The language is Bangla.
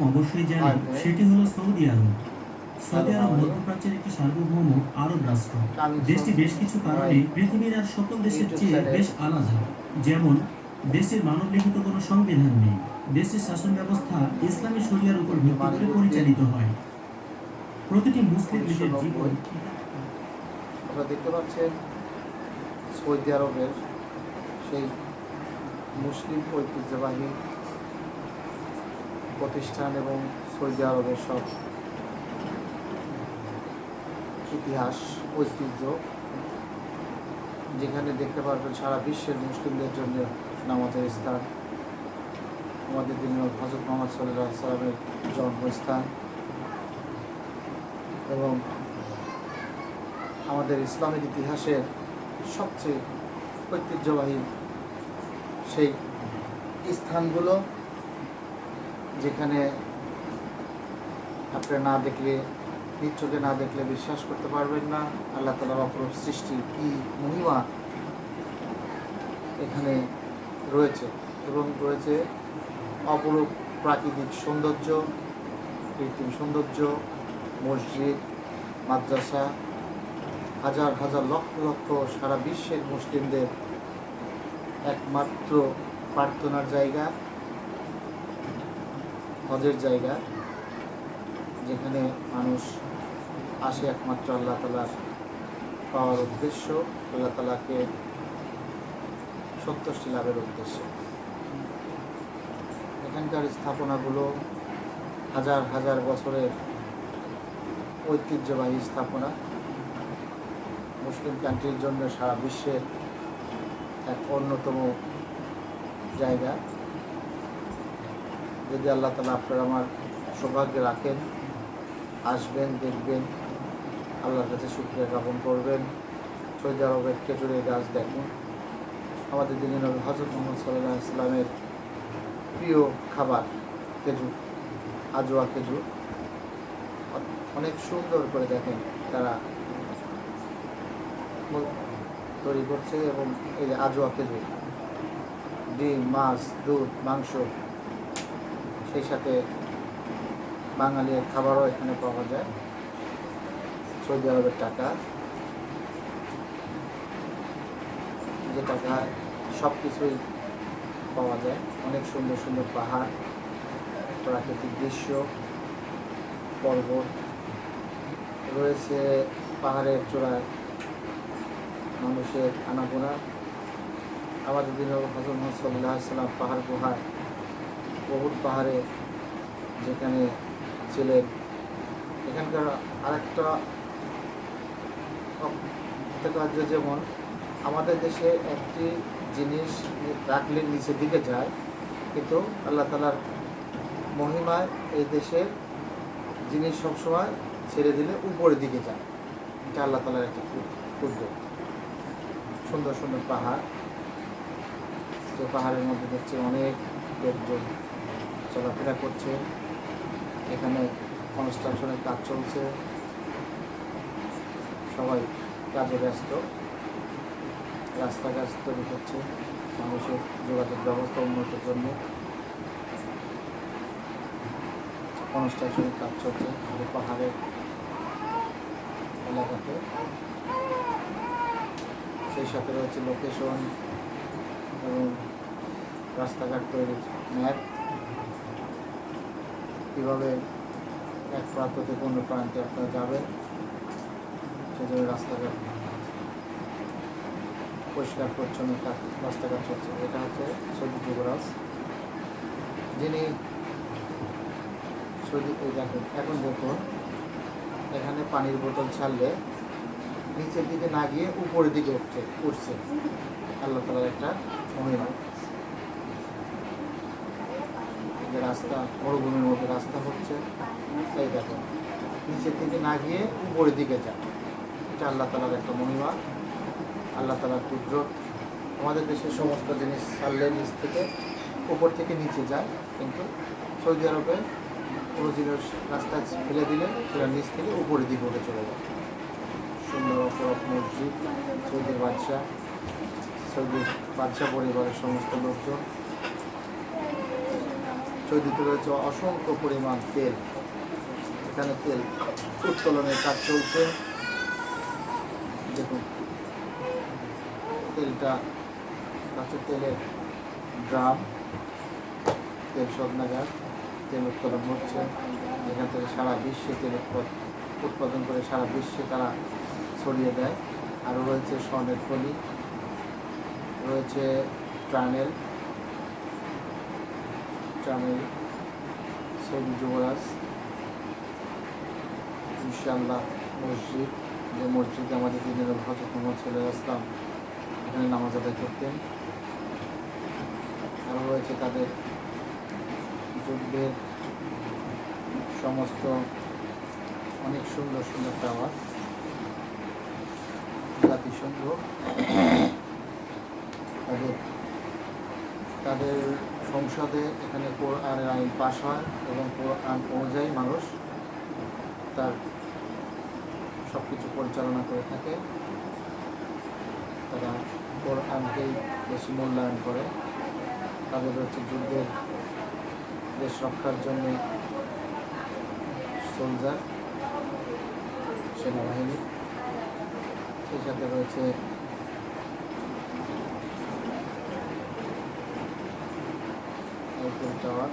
অবশ্যই জানেন, সেটি হলো সৌদি আরব। সৌদি আরব মধ্যপ্রাচ্যের একটি সার্বভৌম আরব রাষ্ট্র। দেশটি বেশ কিছু কারণে পৃথিবীর আর সকল দেশের চেয়ে বেশ আলাদা। যেমন, দেশের মানবলিখিত কোনো সংবিধান নেই। দেশের শাসন ব্যবস্থা ইসলামী শরিয়ার উপর ভিত্তি করে পরিচালিত হয়। প্রতিটি মুসলিম নিজের জীবন। আপনারা দেখতে পাচ্ছেন সৌদি আরবের সেই মুসলিম ঐতিহ্যবাহী প্রতিষ্ঠান এবং সৌদি আরবের সব ইতিহাস ঐতিহ্য, যেখানে দেখতে পারবেন সারা বিশ্বের মুসলিমদের জন্য নামাজের স্থান, আমাদের দিন হযরত মুহাম্মদ সাল্লাল্লাহু আলাইহি ওয়াসাল্লামের জন্মস্থান এবং আমাদের ইসলামের ইতিহাসের সবচেয়ে ঐতিহ্যবাহী সেই স্থানগুলো, যেখানে আপনি না দেখলে, নিজ চোখে না দেখলে বিশ্বাস করতে পারবেন না আল্লাহ তাআলার অপরূপ সৃষ্টি কি মহিমা এখানে রয়েছে। এবং রয়েছে অপরূপ প্রাকৃতিক সৌন্দর্য, কৃত্রিম সৌন্দর্য, মসজিদ, মাদ্রাসা, হাজার হাজার লক্ষ লক্ষ সারা বিশ্বের মুসলিমদের একমাত্র প্রার্থনার জায়গা, হজের জায়গা, যেখানে মানুষ আসে একমাত্র আল্লাহ তাআলার পাওয়ার উদ্দেশ্য, আল্লাহ তাআলাকে সন্তুষ্টি লাভের উদ্দেশ্যে। এখানকার স্থাপনাগুলো হাজার হাজার বছরের ঐতিহ্যবাহী স্থাপনা, মুসলিম কান্ট্রির জন্য সারা বিশ্বের এক অন্যতম জায়গা। যদি আল্লাহ তাআলা আপনার আমার সৌভাগ্যে রাখেন, আসবেন, দেখবেন, আল্লাহর কাছে শুকরিয়া জ্ঞাপন করবেন। সৌদি আরবের খেজুরের গাছ দেখুন, আমাদের দিনের নবী হযরত মুহাম্মদ সাল্লাল্লাহু আলাইহি ওয়াসাল্লামের প্রিয় খাবার খেজুর, আজওয়া খেজুর। অনেক সুন্দর করে দেখেন তারা তৈরি করছে। এবং এই যে আজওয়া খেজুর, ডিম, মাছ, দুধ, মাংস, সেই সাথে বাঙালির খাবারও এখানে পাওয়া যায় সৌদি আরবের টাকা, যে টাকায় সব কিছুই পাওয়া যায়। অনেক সুন্দর সুন্দর পাহাড়, প্রাকৃতিক দৃশ্য, পর্বত রয়েছে পাহাড়ের চূড়ায়, মানুষের আনাগোনা। আমাদের দিনে হযরত মুহাম্মদ সাল্লাল্লাহু আলাইহি ওয়াসাল্লাম পাহাড় গুহায়, বহুত পাহাড়ে যেখানে ছিলেন। এখানকার আরেকটা কার্য, যেমন আমাদের দেশে একটি জিনিস রাখলে নিচের দিকে যায়, কিন্তু আল্লাহ তাআলার মহিমায় এই দেশের জিনিস সবসময় ছেড়ে দিলে উপরের দিকে যায়। এটা আল্লাহ তাআলার একটা উদ্যোগ। সুন্দর সুন্দর পাহাড়, যে পাহাড়ের মধ্যে দেখছি অনেক লোকজন চলাফেরা করছে। এখানে কনস্ট্রাকশনের কাজ চলছে, সবাই কাজে ব্যস্ত। রাস্তাঘাট তৈরি করছে মানুষের যোগাযোগ ব্যবস্থা উন্নতির জন্য, কনস্ট্রাকশনের কাজ চলছে পাহাড়ের এলাকাতে। সেই সাথে রয়েছে লোকেশন এবং রাস্তাঘাট তৈরির ম্যাপ, কীভাবে এক প্রান্ত থেকে অন্য প্রান্তে আপনারা যাবেন, সেজন্য রাস্তাঘাট পরিষ্কার পরিচ্ছন্ন রাস্তাঘাট চলছে। এটা হচ্ছে সৌদি যুবরাজ, যিনি সৌদি, দেখেন এখন দেখুন এখানে পানির বোতল ছাড়লে নিচের দিকে না গিয়ে উপরের দিকে উঠছে। আল্লাহ তাআলার একটা মহিমা। রাস্তা মরুভূমির মধ্যে রাস্তা হচ্ছে, তাই দেখো নিচের দিকে না গিয়ে উপরের দিকে যায়। এটা আল্লাহ তাআলার একটা মহিমা, আল্লাহ তাআলার কুদরত। আমাদের দেশের সমস্ত জিনিস ছাড়লে নিচ থেকে উপর থেকে নিচে যায়, কিন্তু সৌদি আরবে কোনো জিনিস রাস্তায় ফেলে দিলে সেটা নিচ থেকে উপরের দিকে উঠে চলে যায়। সুন্দর অপরূপ মসজিদ, সৌদির বাদশাহ পরিবারের সমস্ত লোকজন সৌদিতে রয়েছে অসংখ্য পরিমাণ তেল। এখানে তেল উত্তোলনের কাজ চলছে। দেখুন তেলটা হচ্ছে তেলের ড্রাম, তেল শোধনাগার, তেল উত্তোলন হচ্ছে। এখান থেকে সারা বিশ্বে তেল উৎপাদন করে সারা বিশ্বে তারা ছড়িয়ে দেয়। আরও রয়েছে স্বর্ণের খনি, রয়েছে টানেল, সৌদি যুবরাজ, ইনশাআল্লাহ মসজিদ, যে মসজিদে আমাদের দিনের হযরত মুহাম্মদ সাল্লাল্লাহু আলাইহি ওয়াসাল্লাম এখানে নামাজ আদায় করতেন। আরও রয়েছে তাদের যুদ্ধের সমস্ত অনেক সুন্দর সুন্দর টাওয়ার। জাতিসংঘ তাদের সংসদে এখানে কোরআনের আইন পাশ হয় এবং কোরআন অনুযায়ী মানুষ তার সব কিছু পরিচালনা করে থাকে। তারা কোরআনকেই বেশি মূল্যায়ন করে। তাদের হচ্ছে যুদ্ধের দেশ রক্ষার জন্য সোলজার, সেনাবাহিনী, সেই সাথে রয়েছে আইফেল টাওয়ার।